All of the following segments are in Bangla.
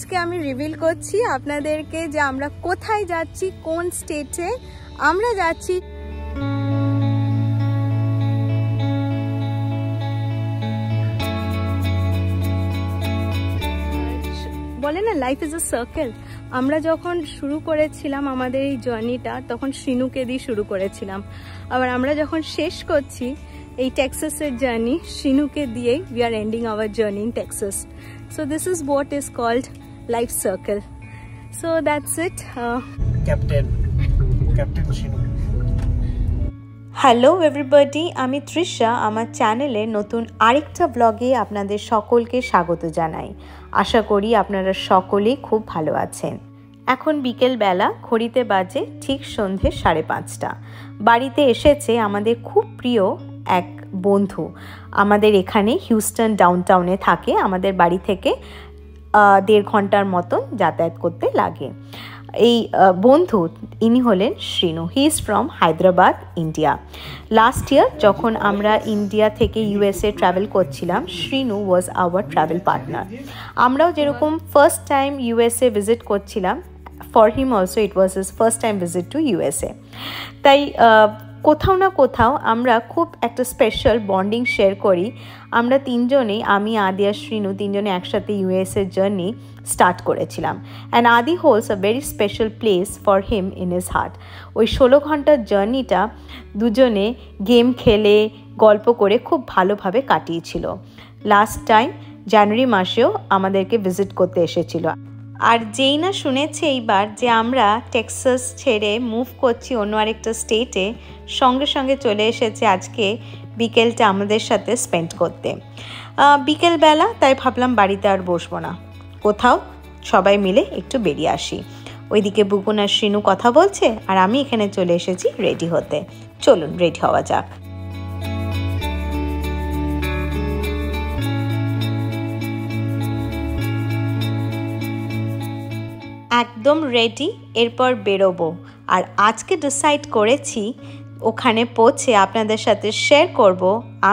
আজকে আমি রিভিল করছি আপনাদেরকে যে আমরা কোথায় যাচ্ছি, কোন স্টেটে আমরা যাচ্ছি। বলে না লাইফ ইজ আ সার্কেল। আমরা যখন শুরু করেছিলাম আমাদের এই জার্নিটা তখন শ্রীনুকে দিয়ে শুরু করেছিলাম, আবার আমরা যখন শেষ করছি এই টেক্সাসের জার্নি শ্রীনুকে দিয়েই we are ending our journey in Texas. So this is what is called life circle. So that's it. Captain Srinu. Hello everybody, আমি তৃষা। আমার চ্যানেলে নতুন আরেকটা ব্লগে আপনাদের সকলকে স্বাগত জানাই। আশা করি আপনারা সকলেই খুব ভালো আছেন। এখন বিকেলবেলা, ঘড়িতে বাজে ঠিক সন্ধে 5:30। বাড়িতে এসেছে আমাদের খুব প্রিয় এক বন্ধু। আমাদের এখানে হিউস্টন ডাউনটাউনে থাকে। আমাদের বাড়ি থেকে 1.5 ঘন্টার মতন যাতায়াত করতে লাগে। এই বন্ধু ইনি হলেন Srinu. He is from Hyderabad, India. Last year যখন আমরা ইন্ডিয়া থেকে ইউএসএ ট্রাভেল করছিলাম, Srinu was our travel partner. আমরাও যেরকম ফার্স্ট টাইম ইউএসএ ভিজিট করছিলাম, for him also it was his first time visit to USA. তাই কোথাও না কোথাও আমরা খুব একটা স্পেশাল বন্ডিং শেয়ার করি। আমরা তিনজনেই, আমি, আদি আর শ্রীনু, তিনজনে একসাথে ইউএসএ জার্নি স্টার্ট করেছিলাম। অ্যান্ড আদি holds a very special place for him in his heart. ওই 16 ঘন্টার জার্নিটা দুজনে গেম খেলে গল্প করে খুব ভালোভাবে কাটিয়েছিল। লাস্ট টাইম জানুয়ারি মাসেও আমাদেরকে ভিজিট করতে এসেছিল। আর যেই না শুনেছে এইবার যে আমরা টেক্সাস ছেড়ে মুভ করছি অন্য আরেকটা স্টেটে, সঙ্গে সঙ্গে চলে এসেছে আজকে বিকেলটা আমাদের সাথে স্পেন্ড করতে। বিকেলবেলা তাই ভাবলাম বাড়িতে আর বসবো না, কোথাও সবাই মিলে একটু বেরিয়ে আসি। ওইদিকে বুকুন আর শ্রীনু কথা বলছে আর আমি এখানে চলে এসেছি রেডি হতে। চলুন রেডি হওয়া যাক। একদম রেডি, এরপর বেরোবো। আর আজকে ডিসাইড করেছি ওখানে পৌঁছে আপনাদের সাথে শেয়ার করব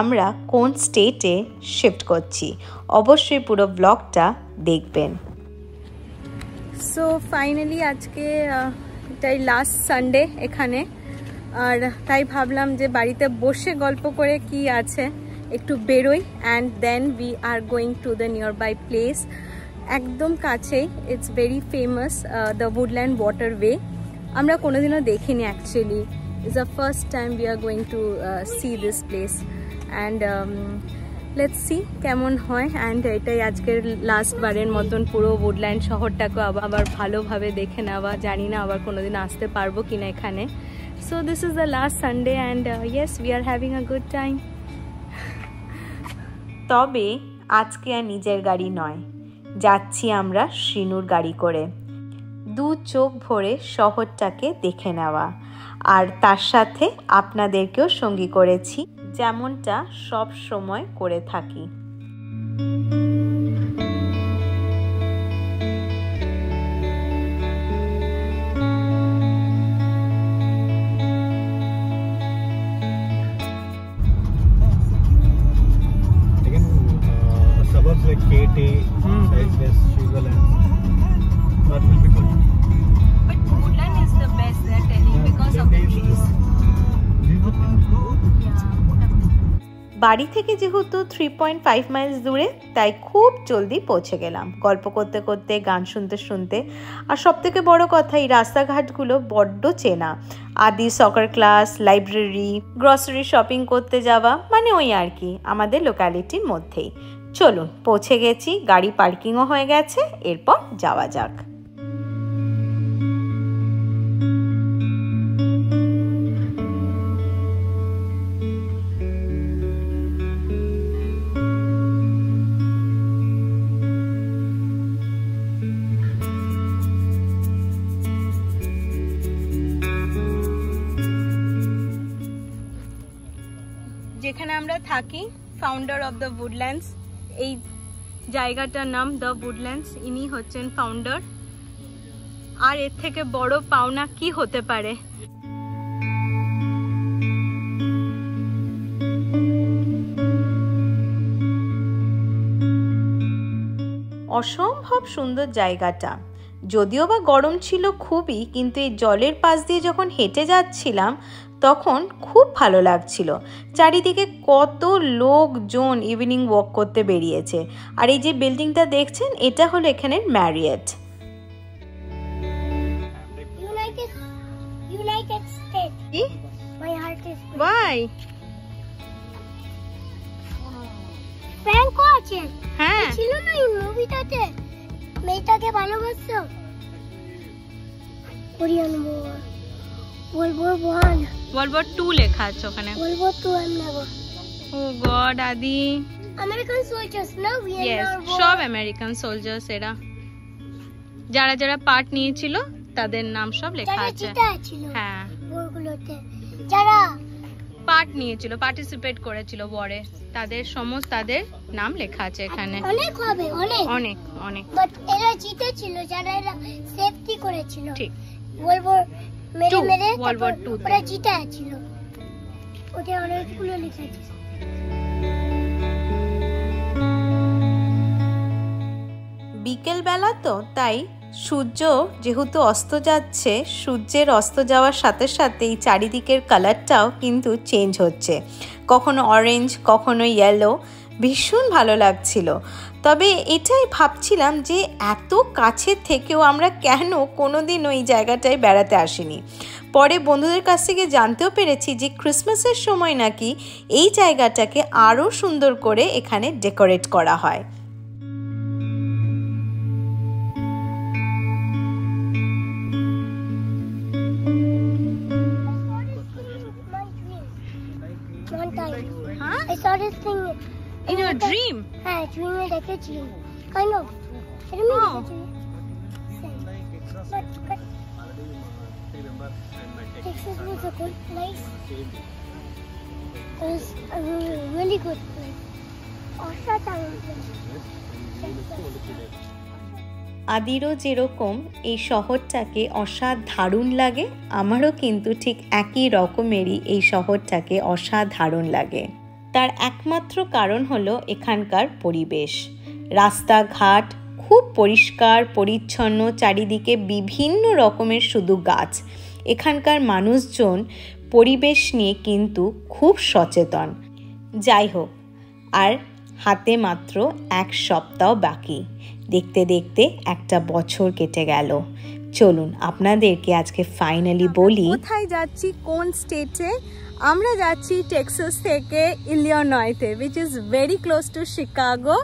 আমরা কোন স্টেটে শিফট করছি। অবশ্যই পুরো ব্লগটা দেখবেন। সো ফাইনালি আজকে এটাই লাস্ট সানডে এখানে, আর তাই ভাবলাম যে বাড়িতে বসে গল্প করে কি আছে, একটু বেরোই। And then we are going to the nearby place, একদম কাছেই। It's very famous, the Woodland Waterway. আমরা কোনোদিনও দেখিনি actually. It's the first time we are going to see this place. And let's see কেমন হয়। অ্যান্ড এটাই আজকের লাস্ট বারের মতন পুরো উডল্যান্ড শহরটাকে আবার ভালোভাবে দেখে নেওয়া। জানি না আবার কোনোদিন আসতে পারবো কিনা এখানে। So this is the last Sunday and yes we are having a good time. তবে আজকে আর নিজের গাড়ি নয়, যাচ্ছি আমরা শ্রীনুর গাড়ি করে। 2 চোখ ভরে শহরটাকে দেখে নেওয়া, আর তার সাথে আপনাদেরকেও সঙ্গী করেছি, যেমনটা সব সময় করে থাকি। Suburbs like KT, Southwest, Sugarland, that will be good. But Woodland is the best, they are telling, because of the trees. বাড়ি থেকে যেহেতু 3.5 মাইলস দূরে, তাই খুব জলদি পৌঁছে গেলাম গল্প করতে করতে, গান শুনতে শুনতে। আর সবথেকে বড় কথা, এই রাস্তাঘাটগুলো বড্ড চেনা। আদি সকার ক্লাস, লাইব্রেরি, গ্রসারি শপিং করতে যাওয়া, মানে ওই আর কি আমাদের লোকালিটির মধ্যেই। চলুন, পৌঁছে গেছি, গাড়ি পার্কিংও হয়ে গেছে, এরপর যাওয়া যাক। যেখানে আমরা থাকি, ফাউন্ডার অফ দ্য উডল্যান্ডস, এই জায়গাটার নাম দ্য উডল্যান্ডস, ইনি হচ্ছেন ফাউন্ডার। আর এর থেকে বড় পাওনা কি হতে পারে। অসম্ভব অসম্ভব সুন্দর জায়গাটা। যদিও বা গরম ছিল খুবই, কিন্তু এই জলের পাশ দিয়ে যখন হেঁটে যাচ্ছিলাম তখন খুব ভালো লাগছিল। চারিদিকে কত লোকজন ইভিনিং ওয়াক করতে বেরিয়েছে। আর এই যে বিল্ডিংটা দেখছেন, এটা হলো এখানের Marriott. United States. My heart is big. Why? Franco আছে হ্যাঁ ছিল না এই মুভিটাতে, মেয়েটাকে ভালোবাসতো। Korean World War I, World War II লেখা আছে ওখানে। World War II I'm never. Oh God, আদি। American soldiers, no? Yes, সব আমেরিকান সোলজার্স এরা। যারা যারা পার্ট নিয়েছিল তাদের নাম সব লেখা আছে। হ্যাঁ, ওগুলোতে যারা পার্ট নিয়েছিল, পার্টিসিপেট করেছিল ওয়ারে, তাদের সমস্ত তাদের নাম লেখা আছে এখানে। অনেক হবে, অনেক অনেক অনেক। বাট এরা জিতেছিল, যারা এরা সেফটি করেছিল। ঠিক। ওয়ার্ল্ড ওয়ার মেরে World War II ওরা জিতেছিল। ওটা অনেকগুলো লেখা আছে। বিকেল বেলা তো, তাই সূর্য যেহেতু অস্ত যাচ্ছে, সূর্যের অস্ত যাওয়ার সাথে সাথে এই চারিদিকের কালারটাও কিন্তু চেঞ্জ হচ্ছে, কখনো অরেঞ্জ কখনো ইয়েলো। ভীষণ ভালো লাগছিল। তবে এটাই ভাবছিলাম যে এত কাছে থেকেও আমরা কেন কোনোদিন ওই জায়গাটায় বেড়াতে আসিনি। পরে বন্ধুদের কাছ থেকে জানতেও পেরেছি যে ক্রিসমাসের সময় নাকি এই জায়গাটাকে আরও সুন্দর করে এখানে ডেকোরেট করা হয়। I saw this thing In your dream? হ্যাঁ, dream এ দেখেছি, kind of. এরকমই Oh. দেখেছি। But Texas was a good place. It was a really good place. অসাধারণ place. আদিরও যেরকম এই শহরটাকে অসাধারণ লাগে, আমারও কিন্তু ঠিক একই রকমেরই এই শহরটাকে অসাধারণ লাগে। তার একমাত্র কারণ হলো এখানকার পরিবেশ। রাস্তাঘাট খুব পরিষ্কার পরিচ্ছন্ন, চারিদিকে বিভিন্ন রকমের শুধু গাছ। এখানকার মানুষজন পরিবেশ নিয়ে কিন্তু খুব সচেতন। যাই হোক, আর হাতে মাত্র 1 সপ্তাহ বাকি। দেখতে দেখতে একটা বছর কেটে গেল। চলুন আপনাদেরকে আজকে ফাইনালি বলি কোথায় যাচ্ছি, কোন স্টেটে। আমরা যাচ্ছি টেক্সাস থেকে ইলিনয়তে, which is very close to Chicago।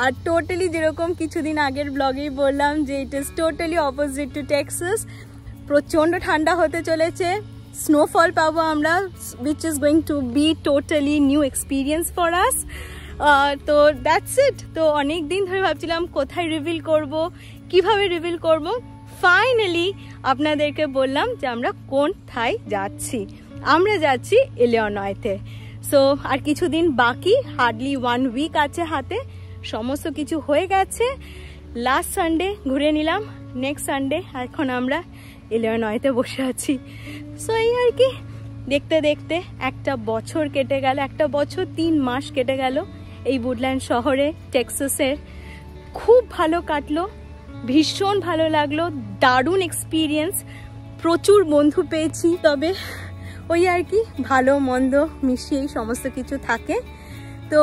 আর টোটালি যেরকম কিছুদিন আগের ব্লগেই বললাম যে it is totally opposite to Texas. প্রচণ্ড ঠান্ডা হতে চলেছে, স্নোফল পাবো আমরা, which is going to be totally new experience for us। তো দ্যাটস ইট। তো অনেক দিন ধরে ভাবছিলাম কোথায় রিভিল করব, কিভাবে রিভিল করব। ফাইনালি আপনাদেরকে বললাম যে আমরা কোথায় যাচ্ছি। আমরা যাচ্ছি ইলিনয়তে। সো আর কিছুদিন বাকি, হার্ডলি 1 উইক আছে হাতে। সমস্ত কিছু হয়ে গেছে। লাস্ট সানডে ঘুরে নিলাম, নেক্সট সানডে এখন আমরা ইলিনয়তে বসে আছি। সো এই আর কি, দেখতে দেখতে একটা বছর কেটে গেল, একটা বছর 3 মাস কেটে গেল এই উডল্যান্ড শহরে টেক্সাসের। খুব ভালো কাটলো, ভীষণ ভালো লাগলো, দারুণ এক্সপিরিয়েন্স, প্রচুর বন্ধু পেয়েছি। তবে ওই আর কি, ভালো মন্দ মিশিয়েই সমস্ত কিছু থাকে। তো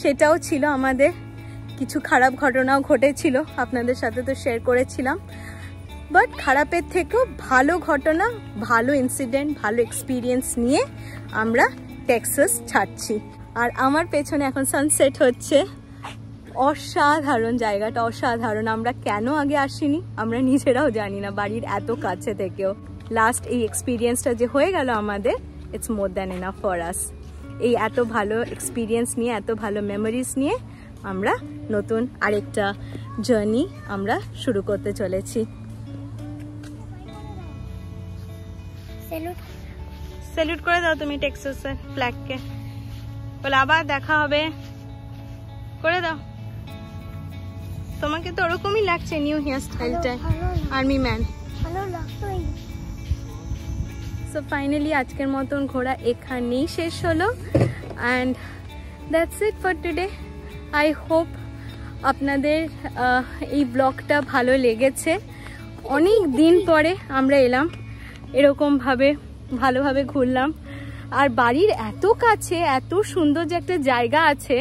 সেটাও ছিল, আমাদের কিছু খারাপ ঘটনাও ঘটেছিল, আপনাদের সাথে তো শেয়ার করেছিলাম। বাট খারাপের থেকেও ভালো ঘটনা, ভালো ইনসিডেন্ট, ভালো এক্সপিরিয়েন্স নিয়ে আমরা টেক্সাস ছাড়ছি। আর আমার পেছনে এখন সানসেট হচ্ছে। অসাধারণ জায়গাটা, অসাধারণ। আমরা কেন আগে আসিনি আমরা নিজেরাও জানি না, বাড়ির এত কাছে থেকেও। লাস্ট এই এক্সপিরিয়েন্সটা যে হয়ে গেল আমাদের, it's more than enough for us. এই এত ভালো এক্সপিরিয়েন্স নিয়ে, এত ভালো মেমোরিজ নিয়ে আমরা নতুন আরেকটা জার্নি আমরা শুরু করতে চলেছি। স্যালুট করে দাও তুমি টেক্সাসের ফ্ল্যাগকে, বলে আবার দেখা হবে, করে দাও। তোমাকে তো ওরকমই লাগছে নিউ হেয়ার স্টাইলটা, আর্মি ম্যান। সো ফাইনালি আজকের মতন ঘোরা এখানেই শেষ হলো। And that's it for today. I hope আপনাদের এই ব্লগটা ভালো লেগেছে। অনেক দিন পরে আমরা এলাম, এরকমভাবে ভালোভাবে ঘুরলাম। আর বাড়ির এত কাছে এত সুন্দর যে একটা জায়গা আছে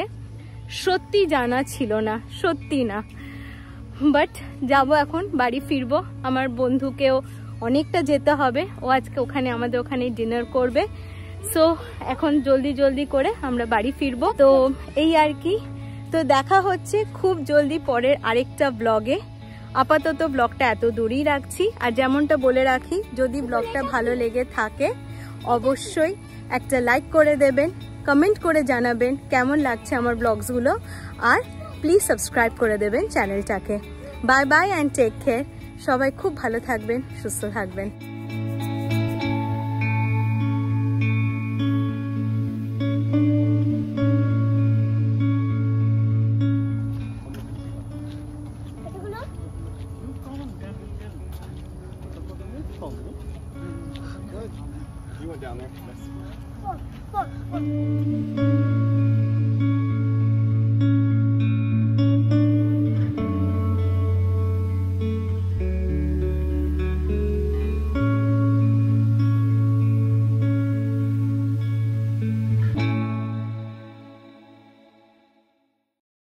সত্যি জানা ছিল না, সত্যি না। বাট যাবো এখন, বাড়ি ফিরবো। আমার বন্ধুকেও অনেকটা যেতে হবে, ও আজকে ওখানে আমাদের ওখানে ডিনার করবে। সো এখন জলদি জলদি করে আমরা বাড়ি ফিরবো। তো এই আর কি। তো দেখা হচ্ছে খুব জলদি পরের আরেকটা ব্লগে। আপাতত ব্লগটা এত দূরেই রাখছি। আর যেমনটা বলে রাখি, যদি ব্লগটা ভালো লেগে থাকে অবশ্যই একটা লাইক করে দেবেন, কমেন্ট করে জানাবেন কেমন লাগছে আমার ব্লগসগুলো, আর প্লিজ সাবস্ক্রাইব করে দেবেন চ্যানেলটাকে। Bye bye and take care. সবাই খুব ভালো থাকবেন, সুস্থ থাকবেন। You went down there. Look.